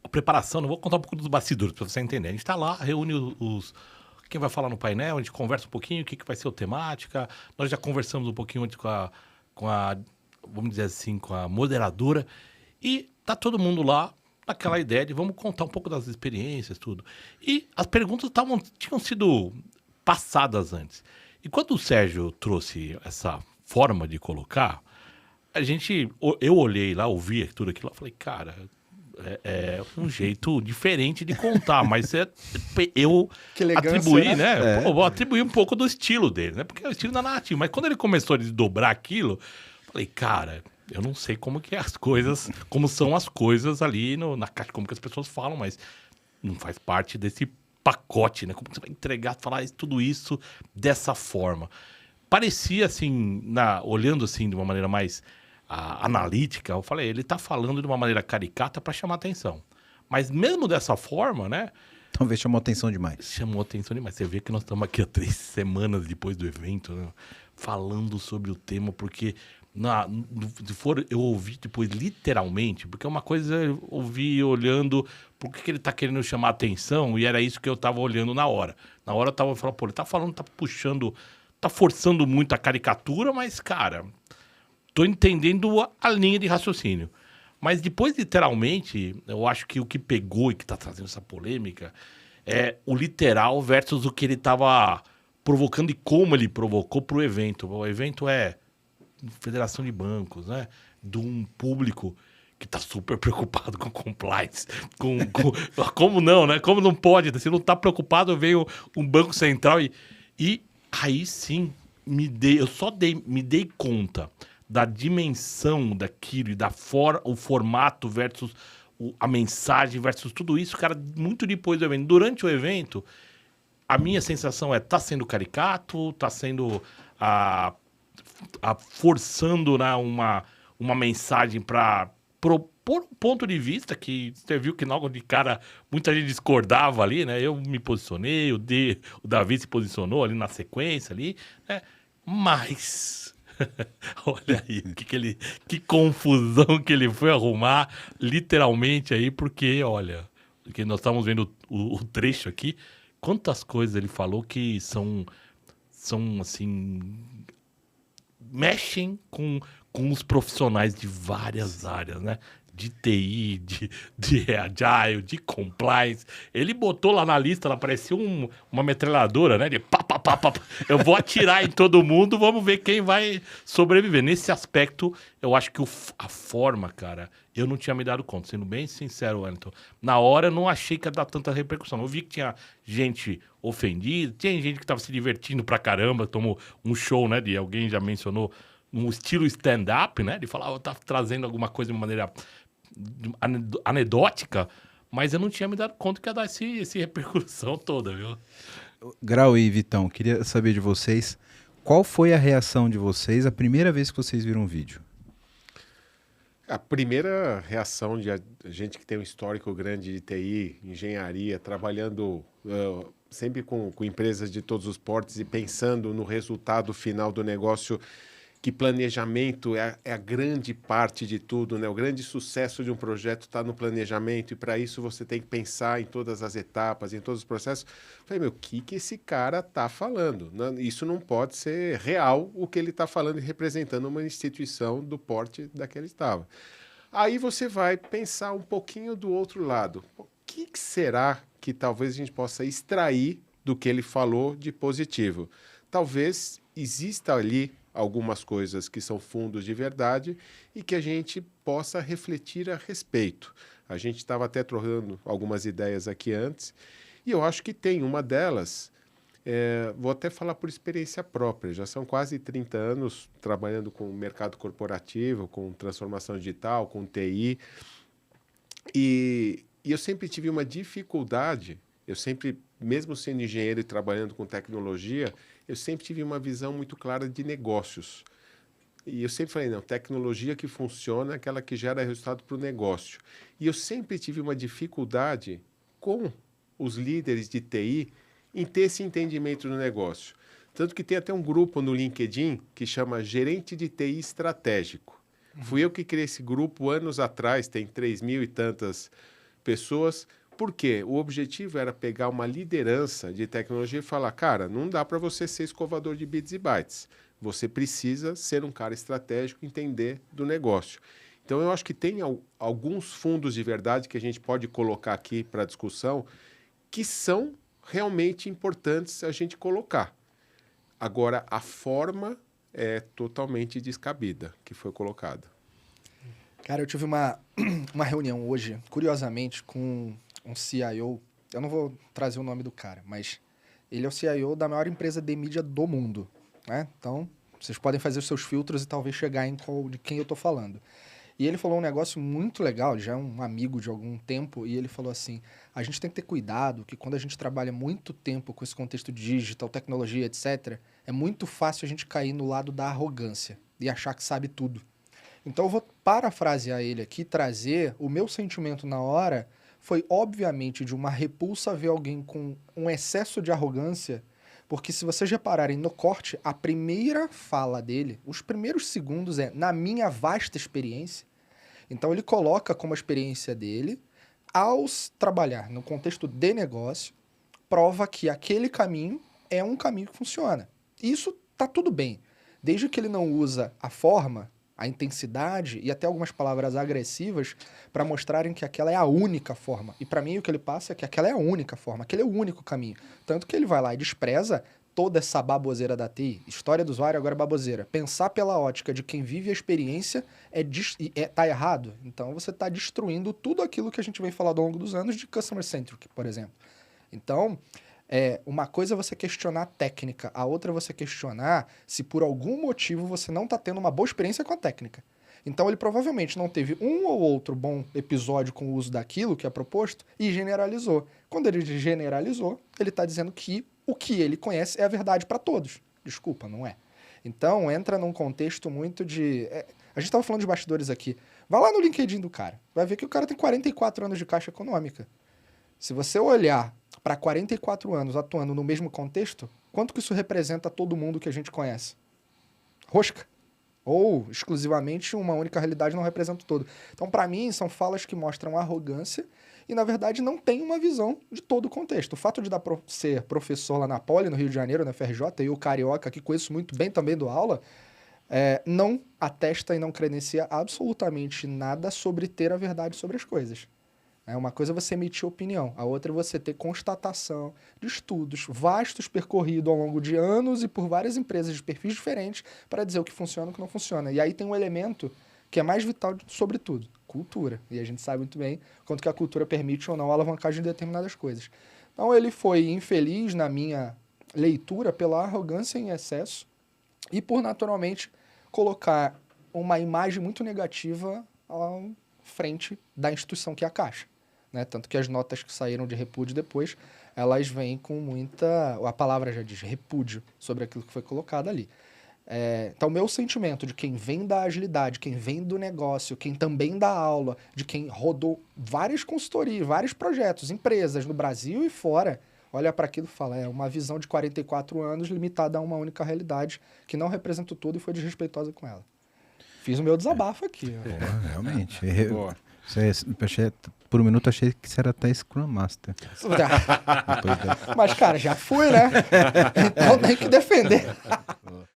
a preparação, não vou contar um pouco dos bastidores para você entender. A gente está lá, reúne quem vai falar no painel, a gente conversa um pouquinho, o que vai ser a temática. Nós já conversamos um pouquinho antes com a, vamos dizer assim, com a moderadora. E tá todo mundo lá naquela ideia de vamos contar um pouco das experiências, tudo. E as perguntas tinham sido passadas antes. E quando o Sérgio trouxe essa forma de colocar, eu olhei lá, ouvi tudo aquilo, falei, cara, é um jeito diferente de contar, mas eu atribuí, né? Pô, vou atribuir um pouco do estilo dele, né? Porque é o estilo da narrativa. Mas quando ele começou a desdobrar aquilo, falei, cara, eu não sei como que é as coisas, como são as coisas ali na caixa, como que as pessoas falam, mas não faz parte desse pacote, né? Como que você vai entregar, falar tudo isso dessa forma? Parecia assim, olhando assim de uma maneira mais analítica, eu falei, ele tá falando de uma maneira caricata para chamar atenção. Mas mesmo dessa forma, né? Talvez chamou atenção demais. Chamou atenção demais. Você vê que nós estamos aqui há 3 semanas depois do evento, né, falando sobre o tema, porque eu ouvi depois literalmente, porque é uma coisa eu ouvi olhando, por que ele tá querendo chamar atenção, e era isso que eu tava olhando na hora. Na hora eu tava falando, pô, ele tá falando, tá puxando, tá forçando muito a caricatura, mas, cara, tô entendendo a linha de raciocínio. Mas depois, literalmente, eu acho que o que pegou e que tá trazendo essa polêmica é o literal versus o que ele tava provocando e como ele provocou pro evento. O evento é Federação de Bancos, né? De um público que tá super preocupado com compliance. Como não, né? Como não pode? Se não tá preocupado, veio um banco central e aí sim me dei conta da dimensão daquilo e o formato versus a mensagem versus tudo isso, cara, muito depois do evento. Durante o evento, a minha sensação tá sendo caricato, tá sendo forçando, né, uma mensagem para propor um ponto de vista que você viu que logo de cara muita gente discordava ali, né? Eu me posicionei, o Davi se posicionou ali na sequência ali, né? Mas olha aí, que confusão que ele foi arrumar, literalmente aí, porque, olha, porque nós estamos vendo o trecho aqui, quantas coisas ele falou que são assim, mexem com os profissionais de várias áreas, né? De TI, de Agile, de Compliance. Ele botou lá na lista, ela parecia uma metralhadora, né? De pá, pá, pá, pá. Eu vou atirar em todo mundo, vamos ver quem vai sobreviver. Nesse aspecto, eu acho que a forma, cara, eu não tinha me dado conta. Sendo bem sincero, Wellington. Na hora, eu não achei que ia dar tanta repercussão. Eu vi que tinha gente ofendida, tinha gente que estava se divertindo pra caramba, tomou um show, né? De alguém já mencionou um estilo stand-up, né? De falar, eu tava trazendo alguma coisa de uma maneira anedótica, mas eu não tinha me dado conta que ia dar essa repercussão toda, viu? Grau e Vitão, queria saber de vocês, qual foi a reação de vocês a primeira vez que vocês viram o vídeo? A primeira reação de gente que tem um histórico grande de TI, engenharia, trabalhando sempre com empresas de todos os portes e pensando no resultado final do negócio, que planejamento é a grande parte de tudo, né? O grande sucesso de um projeto está no planejamento, e para isso você tem que pensar em todas as etapas, em todos os processos. Falei, o que esse cara está falando? Isso não pode ser real, o que ele está falando e representando uma instituição do porte da que ele estava. Aí você vai pensar um pouquinho do outro lado. O que será que talvez a gente possa extrair do que ele falou de positivo? Talvez exista ali algumas coisas que são fundos de verdade e que a gente possa refletir a respeito. A gente estava até trocando algumas ideias aqui antes, e eu acho que tem uma delas, vou até falar por experiência própria, já são quase 30 anos trabalhando com o mercado corporativo, com transformação digital, com TI, e eu sempre tive uma dificuldade, mesmo sendo engenheiro e trabalhando com tecnologia, eu sempre tive uma visão muito clara de negócios. E eu sempre falei, não, tecnologia que funciona é aquela que gera resultado para o negócio. E eu sempre tive uma dificuldade com os líderes de TI em ter esse entendimento do negócio. Tanto que tem até um grupo no LinkedIn que chama Gerente de TI Estratégico. Fui eu que criei esse grupo anos atrás, tem 3.000 e tantas pessoas. Por quê? O objetivo era pegar uma liderança de tecnologia e falar, cara, não dá para você ser escovador de bits e bytes. Você precisa ser um cara estratégico, entender do negócio. Então, eu acho que tem alguns fundos de verdade que a gente pode colocar aqui para discussão que são realmente importantes a gente colocar. Agora, a forma é totalmente descabida que foi colocada. Cara, eu tive uma reunião hoje, curiosamente, com um CIO. Eu não vou trazer o nome do cara, mas ele é o CIO da maior empresa de mídia do mundo, né? Então, vocês podem fazer os seus filtros e talvez chegar em qual de quem eu tô falando. E ele falou um negócio muito legal, ele já é um amigo de algum tempo, e ele falou assim, a gente tem que ter cuidado que quando a gente trabalha muito tempo com esse contexto digital, tecnologia, etc., é muito fácil a gente cair no lado da arrogância e achar que sabe tudo. Então eu vou parafrasear ele aqui, trazer o meu sentimento na hora, foi obviamente de uma repulsa ver alguém com um excesso de arrogância, porque se vocês repararem no corte, a primeira fala dele, os primeiros segundos é, na minha vasta experiência. Então ele coloca como a experiência dele, ao trabalhar no contexto de negócio, prova que aquele caminho é um caminho que funciona. Isso tá tudo bem, desde que ele não usa a forma, a intensidade e até algumas palavras agressivas para mostrarem que aquela é a única forma. E para mim o que ele passa é que aquela é a única forma, aquele é o único caminho. Tanto que ele vai lá e despreza toda essa baboseira da TI, história do usuário, agora baboseira. Pensar pela ótica de quem vive a experiência tá errado. Então você está destruindo tudo aquilo que a gente vem falando ao longo dos anos de customer centric, por exemplo. Então, uma coisa é você questionar a técnica, a outra é você questionar se por algum motivo você não está tendo uma boa experiência com a técnica. Então ele provavelmente não teve um ou outro bom episódio com o uso daquilo que é proposto e generalizou. Quando ele generalizou, ele está dizendo que o que ele conhece é a verdade para todos. Desculpa, não é. Então, entra num contexto muito de... a gente estava falando de bastidores aqui. Vai lá no LinkedIn do cara. Vai ver que o cara tem 44 anos de caixa econômica. Se você olhar para 44 anos atuando no mesmo contexto, quanto que isso representa todo mundo que a gente conhece? Rosca. Ou, exclusivamente, uma única realidade não representa o todo. Então, para mim, são falas que mostram arrogância e, na verdade, não tem uma visão de todo o contexto. O fato de ser professor lá na Poli, no Rio de Janeiro, na FRJ, e o carioca, que conheço muito bem também do aula, não atesta e não credencia absolutamente nada sobre ter a verdade sobre as coisas. Uma coisa é você emitir opinião, a outra é você ter constatação de estudos vastos percorridos ao longo de anos e por várias empresas de perfis diferentes para dizer o que funciona e o que não funciona. E aí tem um elemento que é mais vital sobre tudo, cultura. E a gente sabe muito bem quanto que a cultura permite ou não a alavancagem de determinadas coisas. Então ele foi infeliz na minha leitura pela arrogância em excesso e por naturalmente colocar uma imagem muito negativa à frente da instituição que é a Caixa. Né? Tanto que as notas que saíram de repúdio depois, elas vêm com muita... A palavra já diz repúdio sobre aquilo que foi colocado ali. Então, o meu sentimento de quem vem da agilidade, quem vem do negócio, quem também dá aula, de quem rodou várias consultorias, vários projetos, empresas no Brasil e fora, olha para aquilo e fala, é uma visão de 44 anos limitada a uma única realidade que não representa tudo e foi desrespeitosa com ela. Fiz o meu desabafo aqui. Realmente. Por um minuto achei que você era até Scrum Master. Mas, cara, já fui, né? Então tem que defender.